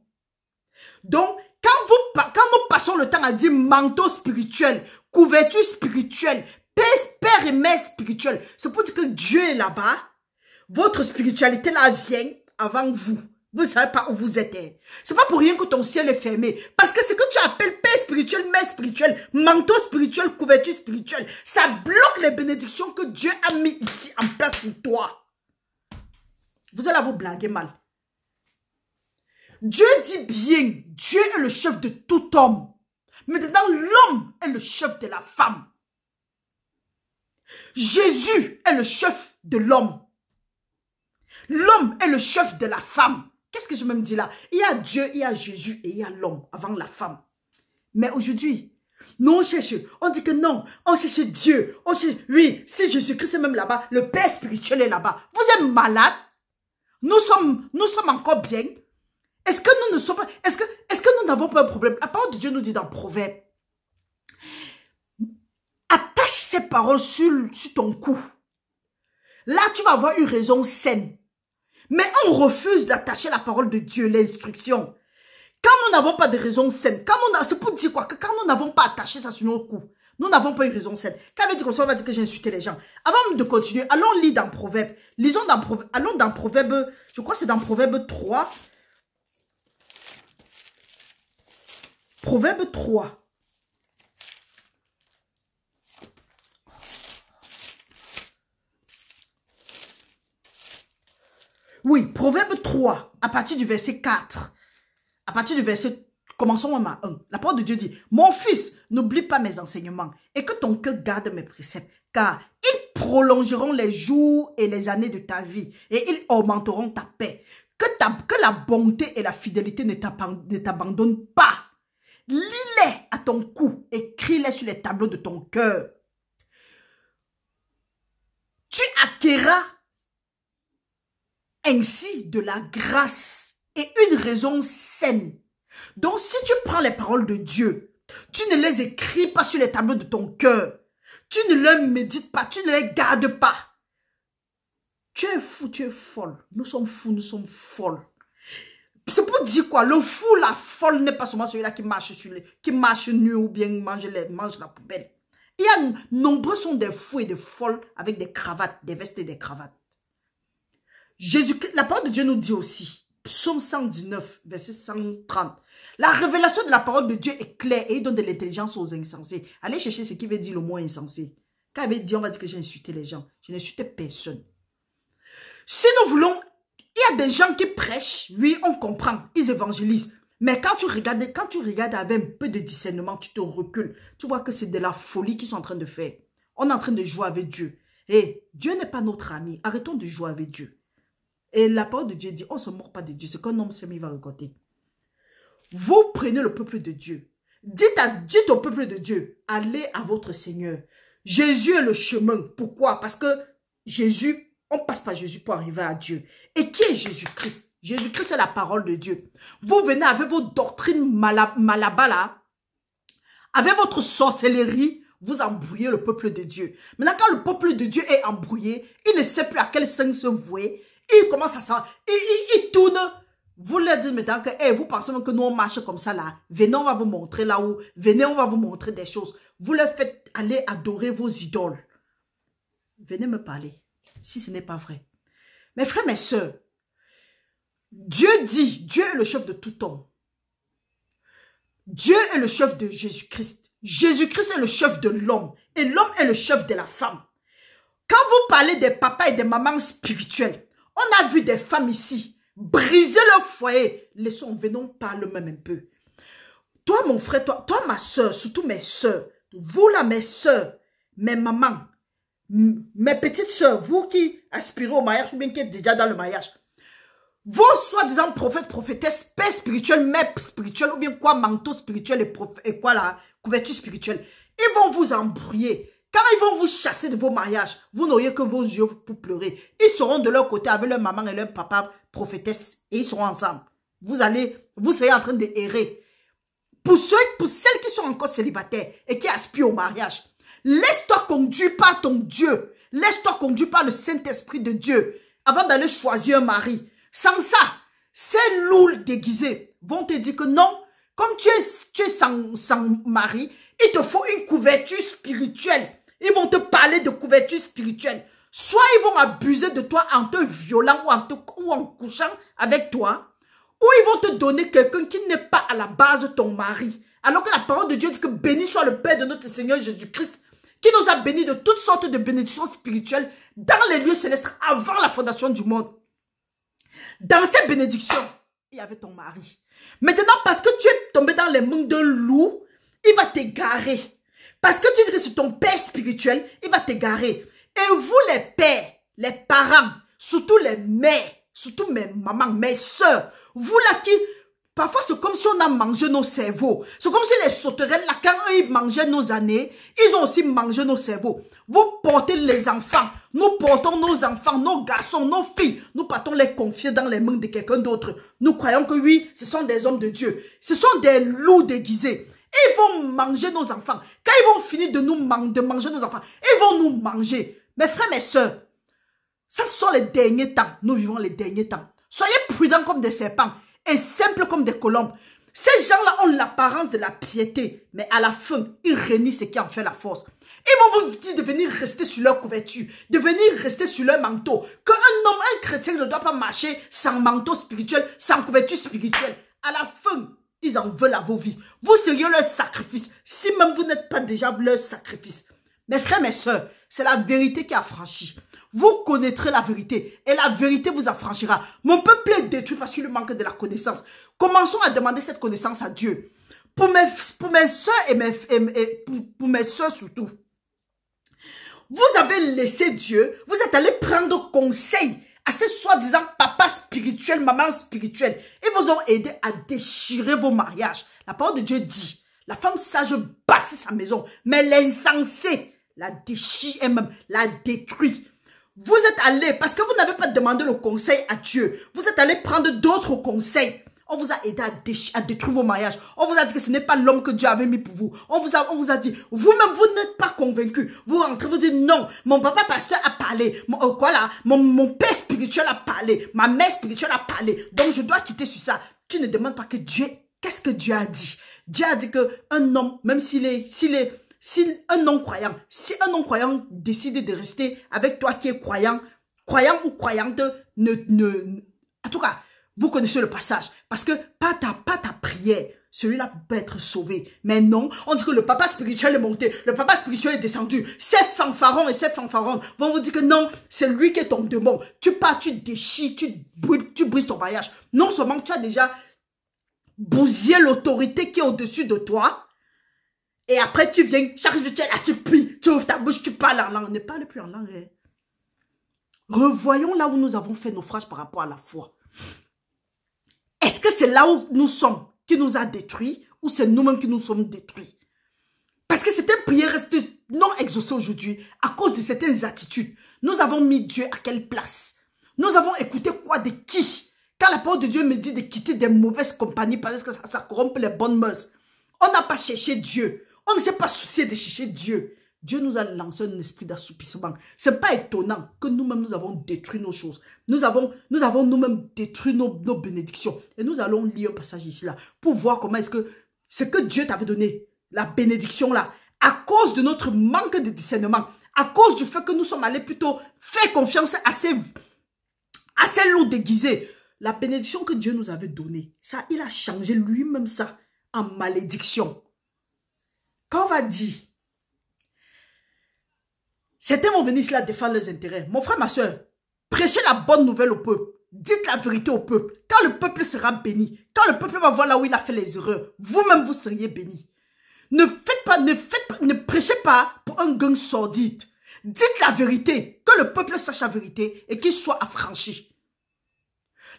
Donc, quand nous passons le temps à dire manteau spirituel, couverture spirituelle, père et mère spirituelle, c'est pour dire que Dieu est là-bas. Votre spiritualité là vient avant vous. Vous ne savez pas où vous êtes. C'est pas pour rien que ton ciel est fermé. Parce que ce que tu appelles père spirituel, mère spirituelle, manteau spirituel, couverture spirituelle, ça bloque les bénédictions que Dieu a mis ici en place pour toi. Vous allez vous blaguer mal. Dieu dit bien, Dieu est le chef de tout homme. Maintenant, l'homme est le chef de la femme. Jésus est le chef de l'homme. L'homme est le chef de la femme. Qu'est-ce que je me dis là? Il y a Dieu, il y a Jésus et il y a l'homme avant la femme. Mais aujourd'hui, nous on cherche, on dit que non, on cherche Dieu. On cherche, oui, si Jésus-Christ est même là-bas, le Père spirituel est là-bas. Vous êtes malade? Nous sommes encore bien. Est-ce que nous ne sommes pas... Est-ce que nous n'avons pas un problème? La parole de Dieu nous dit dans Proverbe. Attache ces paroles sur ton cou. Là, tu vas avoir une raison saine. Mais on refuse d'attacher la parole de Dieu, l'instruction. Quand nous n'avons pas de raison saine, c'est pour dire quoi? Que quand nous n'avons pas attaché ça sur notre cou, nous n'avons pas une raison saine. Quand on va dire comme ça, on va dire que j'ai insulté les gens. Avant de continuer, allons lire dans Proverbe. Lisons dans Proverbe. Allons dans Proverbe, je crois que c'est dans Proverbe 3. Proverbe 3. Oui, Proverbe 3, à partir du verset 4. À partir du verset, commençons à 1. La parole de Dieu dit, mon fils, n'oublie pas mes enseignements et que ton cœur garde mes préceptes, car ils prolongeront les jours et les années de ta vie et ils augmenteront ta paix. Que la bonté et la fidélité ne t'abandonnent pas. Lis-les à ton cou, écris-les sur les tableaux de ton cœur. Tu acquerras ainsi de la grâce et une raison saine. Donc si tu prends les paroles de Dieu, tu ne les écris pas sur les tableaux de ton cœur, tu ne les médites pas, tu ne les gardes pas. Tu es fou, tu es folle. Nous sommes fous, nous sommes folles. C'est pour dire quoi? Le fou, la folle n'est pas seulement celui-là qui marche nu ou bien mange la poubelle. Il y a nombreux sont des fous et des folles avec des cravates, des vestes et des cravates. La parole de Dieu nous dit aussi, Psaume 119, verset 130. La révélation de la parole de Dieu est claire et il donne de l'intelligence aux insensés. Allez chercher ce qui veut dire le mot insensé. Quand il veut dire, on va dire que j'ai insulté les gens. Je n'insulte personne. Si nous voulons, il y a des gens qui prêchent, oui, on comprend, ils évangélisent. Mais quand tu regardes avec un peu de discernement, tu te recules. Tu vois que c'est de la folie qu'ils sont en train de faire. On est en train de jouer avec Dieu. Et Dieu n'est pas notre ami. Arrêtons de jouer avec Dieu. Et la parole de Dieu dit, on ne se moque pas de Dieu. C'est qu'un homme sème, il va récolter. Vous prenez le peuple de Dieu. Dites au peuple de Dieu, allez à votre Seigneur. Jésus est le chemin. Pourquoi? Parce que Jésus, on ne passe pas Jésus pour arriver à Dieu. Et qui est Jésus-Christ? Jésus-Christ est la parole de Dieu. Vous venez avec vos doctrines malabala, avec votre sorcellerie, vous embrouillez le peuple de Dieu. Maintenant, quand le peuple de Dieu est embrouillé, il ne sait plus à quel sens se vouer. Il commence à s'en... Il tourne. Vous leur dites maintenant que hey, vous pensez que nous on marche comme ça là. Venez, on va vous montrer là où. Venez, on va vous montrer des choses. Vous leur faites aller adorer vos idoles. Venez me parler. Si ce n'est pas vrai. Mes frères, mes sœurs, Dieu dit, Dieu est le chef de tout homme. Dieu est le chef de Jésus-Christ. Jésus-Christ est le chef de l'homme. Et l'homme est le chef de la femme. Quand vous parlez des papas et des mamans spirituels, on a vu des femmes ici briser leur foyer. Laissons, venons parler même un peu. Toi, mon frère, toi ma soeur, surtout mes soeurs, vous là, mes soeurs, mes mamans, mes petites soeurs, vous qui aspirez au mariage ou bien qui êtes déjà dans le mariage, vos soi-disant prophètes, prophétesses, pères spirituels, mères spirituelles, ou bien quoi, manteau spirituel et quoi la couverture spirituelle, ils vont vous embrouiller. Quand ils vont vous chasser de vos mariages, vous n'auriez que vos yeux pour pleurer. Ils seront de leur côté avec leur maman et leur papa prophétesse et ils seront ensemble. Vous serez en train de errer. Pour celles qui sont encore célibataires et qui aspirent au mariage, laisse-toi conduire par ton Dieu. Laisse-toi conduire par le Saint-Esprit de Dieu avant d'aller choisir un mari. Sans ça, ces loups déguisés vont te dire que non, comme tu es sans mari, il te faut une couverture spirituelle. Ils vont te parler de couverture spirituelle. Soit ils vont abuser de toi en te violant ou en couchant avec toi, ou ils vont te donner quelqu'un qui n'est pas à la base ton mari. Alors que la parole de Dieu dit que béni soit le Père de notre Seigneur Jésus-Christ, qui nous a bénis de toutes sortes de bénédictions spirituelles dans les lieux célestes avant la fondation du monde. Dans ces bénédictions, il y avait ton mari. Maintenant, parce que tu es tombé dans les mains d'un loup, il va t'égarer. Parce que tu dis que c'est ton père spirituel, il va t'égarer. Et vous les pères, les parents, surtout les mères, surtout mes mamans, mes soeurs, vous là qui, parfois c'est comme si on a mangé nos cerveaux. C'est comme si les sauterelles là, quand ils mangeaient nos années, ils ont aussi mangé nos cerveaux. Vous portez les enfants, nous portons nos enfants, nos garçons, nos filles, nous partons les confier dans les mains de quelqu'un d'autre. Nous croyons que oui, ce sont des hommes de Dieu. Ce sont des loups déguisés. Ils vont manger nos enfants. Quand ils vont finir de manger nos enfants, ils vont nous manger. Mes frères, mes soeurs, ça ce sont les derniers temps. Nous vivons les derniers temps. Soyez prudents comme des serpents et simples comme des colombes. Ces gens-là ont l'apparence de la piété, mais à la fin, ils renient ce qui en fait la force. Ils vont vous dire de venir rester sur leur couverture, de venir rester sur leur manteau. Qu'un homme, un chrétien ne doit pas marcher sans manteau spirituel, sans couverture spirituelle. À la fin, ils en veulent à vos vies. Vous seriez leur sacrifice, si même vous n'êtes pas déjà leur sacrifice. Mes frères, mes soeurs, c'est la vérité qui affranchit. Vous connaîtrez la vérité et la vérité vous affranchira. Mon peuple est détruit parce qu'il manque de la connaissance. Commençons à demander cette connaissance à Dieu. Pour mes soeurs et pour mes soeurs surtout. Vous avez laissé Dieu, vous êtes allé prendre conseil à ces soi-disant papas spirituels, mamans spirituelles. Ils vous ont aidé à déchirer vos mariages. La parole de Dieu dit, la femme sage bâtit sa maison, mais l'insensé la déchire et même la détruit. Vous êtes allé, parce que vous n'avez pas demandé le conseil à Dieu, vous êtes allé prendre d'autres conseils. On vous a aidé à détruire vos mariages. On vous a dit que ce n'est pas l'homme que Dieu avait mis pour vous. On vous a dit, vous-même, vous n'êtes pas convaincu. Vous rentrez, vous dites non. Mon papa pasteur a parlé. Mon père spirituel a parlé. Ma mère spirituelle a parlé. Donc, je dois quitter sur ça. Tu ne demandes pas que Dieu, qu'est-ce que Dieu a dit? Dieu a dit qu'un homme, même si un non-croyant, si un non-croyant décide de rester avec toi qui es croyant ou croyante, en tout cas, Vous connaissez le passage. Parce que pas ta prière, celui-là peut être sauvé. Mais non, on dit que le papa spirituel est monté, le papa spirituel est descendu. Ces fanfarons et ces fanfaronnes vont vous dire que non, c'est lui qui est ton démon. Tu pars, tu déchires, tu brises ton mariage. Non seulement tu as déjà bousillé l'autorité qui est au-dessus de toi, et après tu viens, chaque jour tu es là, tu pries, tu ouvres ta bouche, tu parles en langue. Ne parle plus en langue. Hein. Revoyons là où nous avons fait naufrage par rapport à la foi. Est-ce que c'est là où nous sommes qui nous a détruits ou c'est nous-mêmes qui nous sommes détruits? Parce que certaines prières restent non exaucées aujourd'hui à cause de certaines attitudes. Nous avons mis Dieu à quelle place? Nous avons écouté quoi de qui? Quand la parole de Dieu me dit de quitter des mauvaises compagnies parce que ça corrompt les bonnes mœurs. On n'a pas cherché Dieu. On ne s'est pas soucié de chercher Dieu. Dieu nous a lancé un esprit d'assoupissement. Ce n'est pas étonnant que nous-mêmes nous avons détruit nos choses. Nous avons nous-mêmes détruit nos bénédictions. Et nous allons lire un passage ici là pour voir comment est-ce que ce que Dieu t'avait donné, la bénédiction là, à cause de notre manque de discernement, à cause du fait que nous sommes allés plutôt faire confiance à ces loups déguisés, la bénédiction que Dieu nous avait donnée, ça, il a changé lui-même ça en malédiction. Quand on va dire, certains vont venir ici là défendre leurs intérêts. Mon frère, ma soeur, prêchez la bonne nouvelle au peuple. Dites la vérité au peuple. Quand le peuple sera béni, quand le peuple va voir là où il a fait les erreurs, vous-même vous seriez bénis. Ne prêchez pas pour un gain sordide. Dites la vérité, que le peuple sache la vérité et qu'il soit affranchi.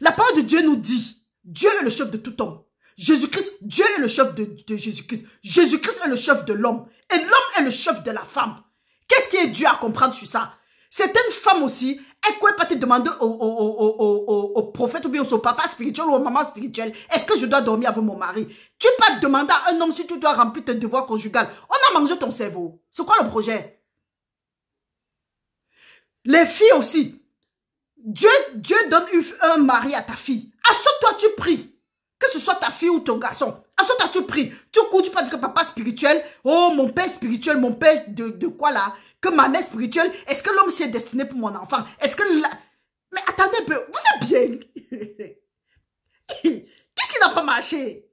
La parole de Dieu nous dit, Dieu est le chef de tout homme. Jésus-Christ, Dieu est le chef de Jésus-Christ. Jésus-Christ est le chef de l'homme. Et l'homme est le chef de la femme. Qu'est-ce qui est dur à comprendre sur ça? Certaines femmes aussi, elles ne peuvent pas te demander au prophète ou bien au papa spirituel ou au maman spirituel, est-ce que je dois dormir avec mon mari? Tu peux pas te demander à un homme si tu dois remplir tes devoirs conjugaux. On a mangé ton cerveau. C'est quoi le projet? Les filles aussi. Dieu donne un mari à ta fille. Assois-toi, tu pries. Que ce soit ta fille ou ton garçon. Assois-toi, tu pries. Tu cours, tu peux dire que papa spirituel, oh mon père spirituel, mon père de quoi là? Que ma mère spirituelle, est-ce que l'homme s'est destiné pour mon enfant? Est-ce que mais attendez un peu, vous êtes bien? Qu'est-ce qui n'a pas marché?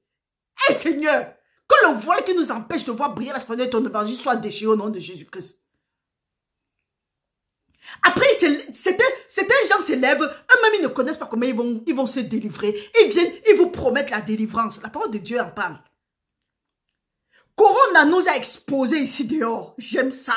Eh Seigneur, que le voile qui nous empêche de voir briller la splendeur de ton évangile soit déchiré au nom de Jésus-Christ. Après, certains gens s'élèvent, eux-mêmes ils ne connaissent pas comment ils vont se délivrer. Ils viennent, ils vous promettent la délivrance. La parole de Dieu en parle. Corona nous a exposé ici dehors. J'aime ça.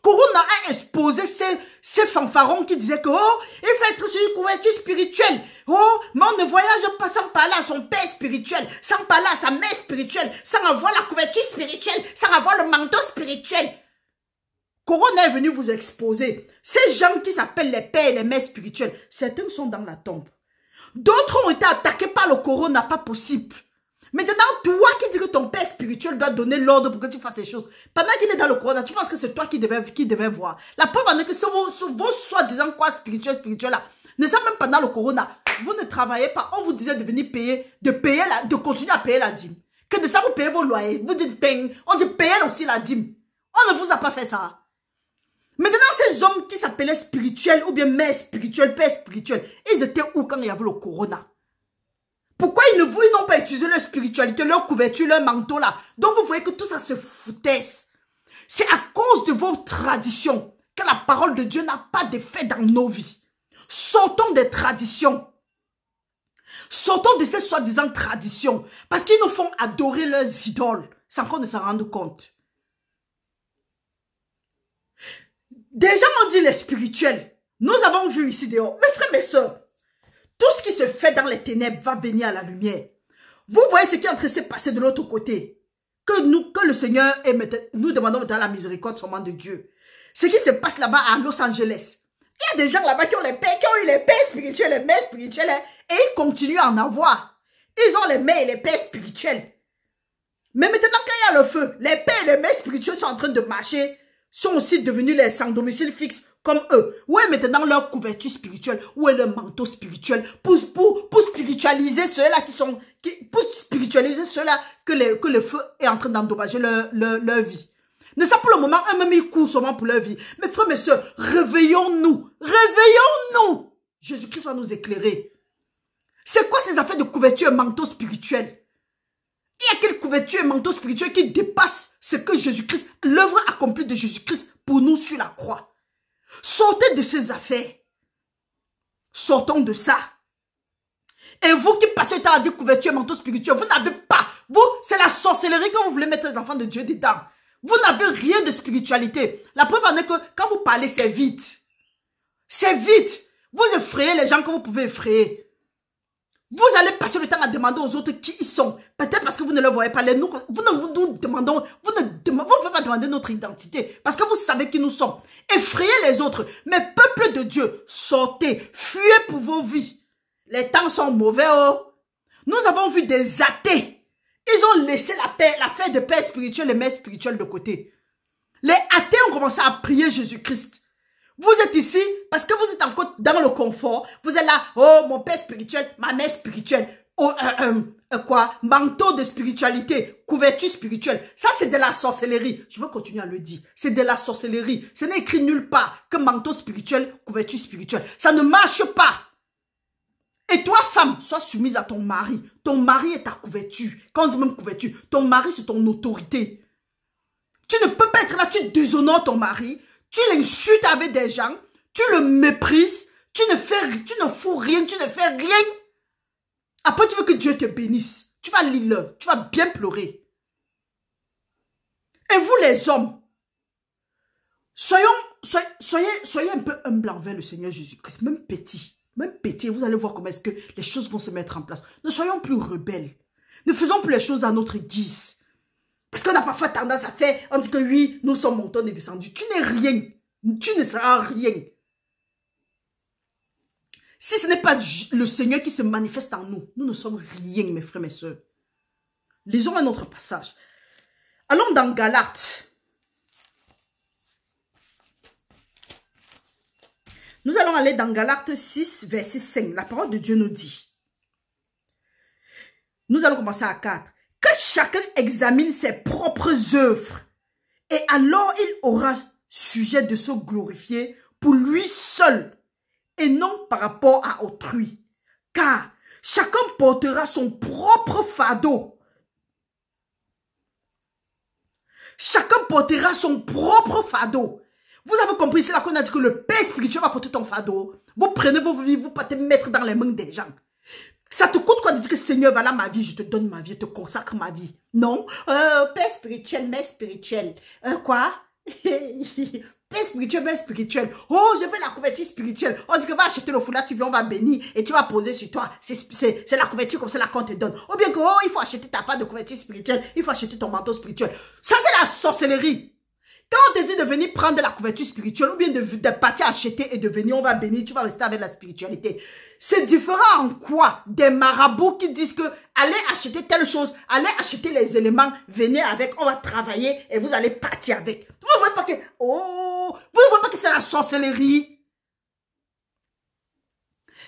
Corona a exposé ces fanfarons qui disaient que, oh, il faut être sur une couverture spirituelle. Oh, mais on ne voyage pas sans parler à son père spirituel, sans parler à sa mère spirituelle, sans avoir la couverture spirituelle, sans avoir le manteau spirituel. Corona est venu vous exposer. Ces gens qui s'appellent les pères et les mères spirituels, certains sont dans la tombe. D'autres ont été attaqués par le corona, pas possible. Maintenant, toi qui dis que ton père spirituel doit donner l'ordre pour que tu fasses les choses, pendant qu'il est dans le corona, tu penses que c'est toi qui devais voir. La preuve en est que vos soi-disant quoi spirituel là, ne sont même pas dans le corona. Vous ne travaillez pas, on vous disait de venir payer, de continuer à payer la dîme. Que de ça vous payez vos loyers. Vous dites, on dit payer aussi la dîme. On ne vous a pas fait ça. Maintenant, ces hommes qui s'appelaient spirituels ou bien mères spirituelles, pères spirituels, ils étaient où quand il y avait le corona? Pourquoi ils n'ont pas utilisé leur spiritualité, leur couverture, leur manteau là? Donc vous voyez que tout ça se foutaise. C'est à cause de vos traditions que la parole de Dieu n'a pas d'effet dans nos vies. Sortons des traditions. Sortons de ces soi-disant traditions. Parce qu'ils nous font adorer leurs idoles sans qu'on ne s'en rende compte. Des gens ont dit les spirituels. Nous avons vu ici dehors. Mes frères, mes soeurs, tout ce qui se fait dans les ténèbres va venir à la lumière. Vous voyez ce qui est en train de se passer de l'autre côté. Que le Seigneur nous demandons dans la miséricorde seulement de Dieu. Ce qui se passe là-bas à Los Angeles. Il y a des gens là-bas qui ont eu les pères spirituels, les mères spirituelles, hein, et ils continuent à en avoir. Ils ont les mères et les pères spirituels. Mais maintenant, quand il y a le feu, les pères et les mères spirituels sont en train de marcher, sont aussi devenus les sans domicile fixe comme eux. Où est maintenant leur couverture spirituelle? Où est leur manteau spirituel? Pour spiritualiser ceux-là pour spiritualiser ceux-là que le feu est en train d'endommager leur vie. Mais ça pour le moment, eux-mêmes ils courent seulement pour leur vie. Mes frères, mes soeurs, réveillons-nous. Réveillons-nous. Jésus-Christ va nous éclairer. C'est quoi ces affaires de couverture et manteau spirituel? Il y a quelle couverture et manteau spirituel qui dépasse ce que Jésus-Christ, l'œuvre accomplie de Jésus-Christ pour nous sur la croix? Sortez de ces affaires. Sortons de ça. Et vous qui passez le temps à dire couverture et manteau spirituel, vous n'avez pas. Vous, c'est la sorcellerie quand vous voulez mettre les enfants de Dieu dedans. Vous n'avez rien de spiritualité. La preuve en est que quand vous parlez, c'est vite. C'est vite. Vous effrayez les gens que vous pouvez effrayer. Vous allez passer le temps à demander aux autres qui ils sont. Peut-être parce que vous ne le voyez pas. Vous ne nous demandons, vous ne pouvez pas demander notre identité. Parce que vous savez qui nous sommes. Effrayez les autres. Mais peuple de Dieu, sortez. Fuyez pour vos vies. Les temps sont mauvais. Oh. Nous avons vu des athées. Ils ont laissé la fête de paix spirituelle et mère spirituelle de côté. Les athées ont commencé à prier Jésus-Christ. Vous êtes ici parce que vous êtes encore dans le confort. Vous êtes là, oh, mon père spirituel, ma mère spirituelle. Oh, manteau de spiritualité, couverture spirituelle. Ça, c'est de la sorcellerie. Je vais continuer à le dire. C'est de la sorcellerie. Ce n'est écrit nulle part que manteau spirituel, couverture spirituelle. Ça ne marche pas. Et toi, femme, sois soumise à ton mari. Ton mari est ta couverture. Quand on dit même couverture, ton mari, c'est ton autorité. Tu ne peux pas être là, tu déshonores ton mari. Tu l'insultes avec des gens, tu le méprises, tu ne fous rien, tu ne fais rien. Après, tu veux que Dieu te bénisse. Tu vas lire, tu vas bien pleurer. Et vous les hommes, soyez un peu humbles envers le Seigneur Jésus-Christ, même petit, vous allez voir comment est-ce que les choses vont se mettre en place. Ne soyons plus rebelles. Ne faisons plus les choses à notre guise. Parce qu'on a parfois tendance à faire, on dit que oui, nous sommes montants et descendus. Tu n'es rien. Tu ne seras rien. Si ce n'est pas le Seigneur qui se manifeste en nous, nous ne sommes rien, mes frères, mes soeurs. Lisons un autre passage. Allons dans Galates. Nous allons aller dans Galates 6, verset 5. La parole de Dieu nous dit. Nous allons commencer à 4. Que chacun examine ses propres œuvres. Et alors il aura sujet de se glorifier pour lui seul. Et non par rapport à autrui. Car chacun portera son propre fardeau. Chacun portera son propre fardeau. Vous avez compris, c'est là qu'on a dit que le Père spirituel va porter ton fardeau. Vous prenez vos vies, vous partez mettre dans les mains des gens. Ça te coûte quoi de dire que Seigneur, voilà ma vie, je te donne ma vie, je te consacre ma vie. Non, Père spirituel, mère spirituelle. Quoi? Père spirituel, mère spirituelle. Oh, je veux la couverture spirituelle. On dit que va acheter le foulard, tu viens, on va bénir et tu vas poser sur toi. C'est la couverture comme ça là qu'on te donne. Ou bien que, oh, il faut acheter ta part de couverture spirituelle, il faut acheter ton manteau spirituel. Ça, c'est la sorcellerie. Quand on te dit de venir prendre la couverture spirituelle ou bien de partir acheter et de venir, on va bénir, tu vas rester avec la spiritualité. C'est différent en quoi des marabouts qui disent que allez acheter telle chose, allez acheter les éléments, venez avec, on va travailler et vous allez partir avec. Vous ne voyez pas que, oh, vous ne voyez pas que c'est la sorcellerie?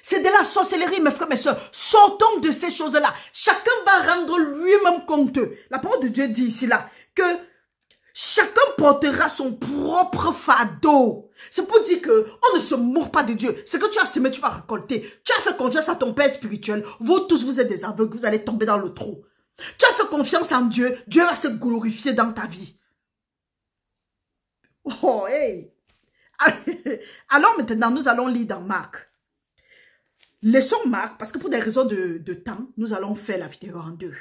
C'est de la sorcellerie, mes frères, mes soeurs. Sortons de ces choses-là. Chacun va rendre lui-même compte. La parole de Dieu dit ici là que chacun portera son propre fardeau. C'est pour dire que on ne se moque pas de Dieu. Ce que tu as semé, tu vas récolter. Tu as fait confiance à ton Père spirituel. Vous tous, vous êtes des aveugles, vous allez tomber dans le trou. Tu as fait confiance en Dieu. Dieu va se glorifier dans ta vie. Oh, hey. Alors maintenant, nous allons lire dans Marc. Laissons Marc, parce que pour des raisons de temps, nous allons faire la vidéo en deux.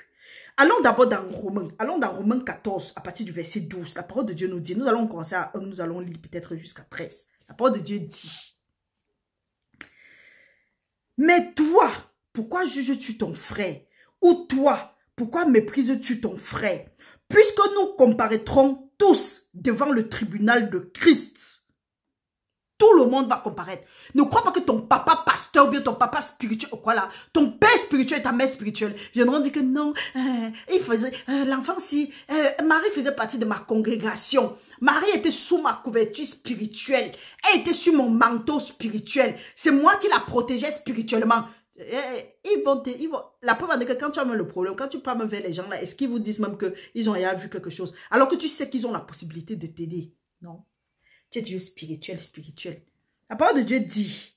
Allons d'abord dans Romains. Allons dans Romains 14, à partir du verset 12. La parole de Dieu nous dit, nous allons commencer à 1, nous allons lire peut-être jusqu'à 13. La parole de Dieu dit, mais toi, pourquoi juges-tu ton frère? Ou toi, pourquoi méprises-tu ton frère? Puisque nous comparaîtrons tous devant le tribunal de Christ. Tout le monde va comparaître. Ne crois pas que ton papa pasteur ou bien ton papa spirituel ou quoi là, ton père spirituel et ta mère spirituelle viendront dire que non, il faisait, l'enfant si, Marie faisait partie de ma congrégation. Marie était sous ma couverture spirituelle. Elle était sur mon manteau spirituel. C'est moi qui la protégeais spirituellement. La preuve est que quand tu as même le problème, quand tu parles vers les gens là, est-ce qu'ils vous disent même qu'ils ont déjà vu quelque chose? Alors que tu sais qu'ils ont la possibilité de t'aider. Non. Tu es Dieu spirituel. La parole de Dieu dit,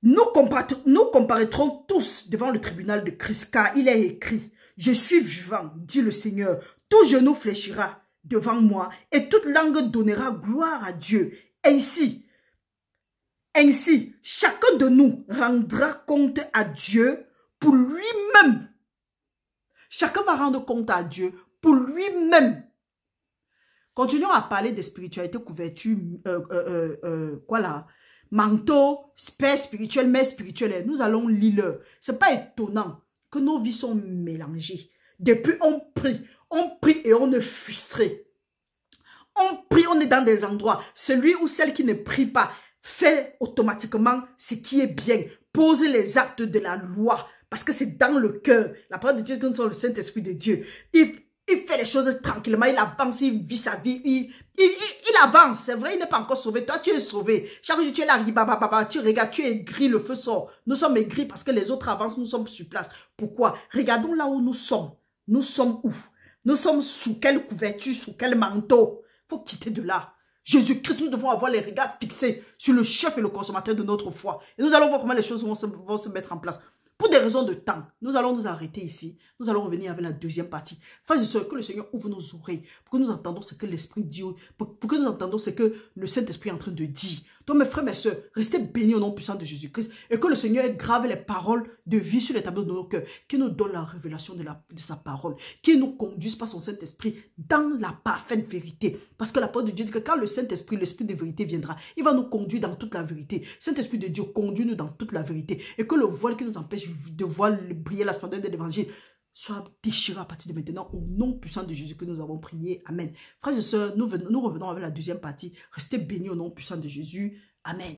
Nous comparaîtrons tous devant le tribunal de Christ, car il est écrit, « Je suis vivant, dit le Seigneur, tout genou fléchira devant moi, et toute langue donnera gloire à Dieu. Ainsi, chacun de nous rendra compte à Dieu pour lui-même. » Chacun va rendre compte à Dieu pour lui-même. Continuons à parler de spiritualité, couverture, manteau, père spirituel, mère spirituelle. Nous allons lire. Ce n'est pas étonnant que nos vies sont mélangées. Depuis, on prie et on est frustré. On prie, on est dans des endroits. Celui ou celle qui ne prie pas fait automatiquement ce qui est bien. Pose les actes de la loi. Parce que c'est dans le cœur. La parole de Dieu, quand c'est le Saint-Esprit de Dieu. Il fait les choses tranquillement, il avance, il vit sa vie, il avance. C'est vrai, il n'est pas encore sauvé. Toi, tu es sauvé. Chaque jour, tu es là, tu regardes, tu es gris, le feu sort. Nous sommes aigris parce que les autres avancent, nous sommes sur place. Pourquoi? Regardons là où nous sommes. Nous sommes où? Nous sommes sous quelle couverture, sous quel manteau? Il faut quitter de là. Jésus-Christ, nous devons avoir les regards fixés sur le chef et le consommateur de notre foi. Et nous allons voir comment les choses vont se mettre en place. Pour des raisons de temps, nous allons nous arrêter ici. Nous allons revenir avec la deuxième partie. Frères et sœurs, que le Seigneur ouvre nos oreilles pour que nous entendons ce que l'Esprit dit, pour que nous entendons ce que le Saint-Esprit est en train de dire. Donc mes frères, mes sœurs, restez bénis au nom puissant de Jésus-Christ et que le Seigneur grave les paroles de vie sur les tableaux de nos cœurs, qu'il nous donne la révélation de sa parole, qu'il nous conduise par son Saint-Esprit dans la parfaite vérité. Parce que la parole de Dieu dit que quand le Saint-Esprit, l'Esprit de vérité viendra, il va nous conduire dans toute la vérité. Saint-Esprit de Dieu, conduis-nous dans toute la vérité et que le voile qui nous empêche de voir briller la splendeur de l'évangile soit déchiré à partir de maintenant au nom puissant de Jésus que nous avons prié. Amen. Frères et sœurs, nous revenons avec la deuxième partie. Restez bénis au nom puissant de Jésus. Amen.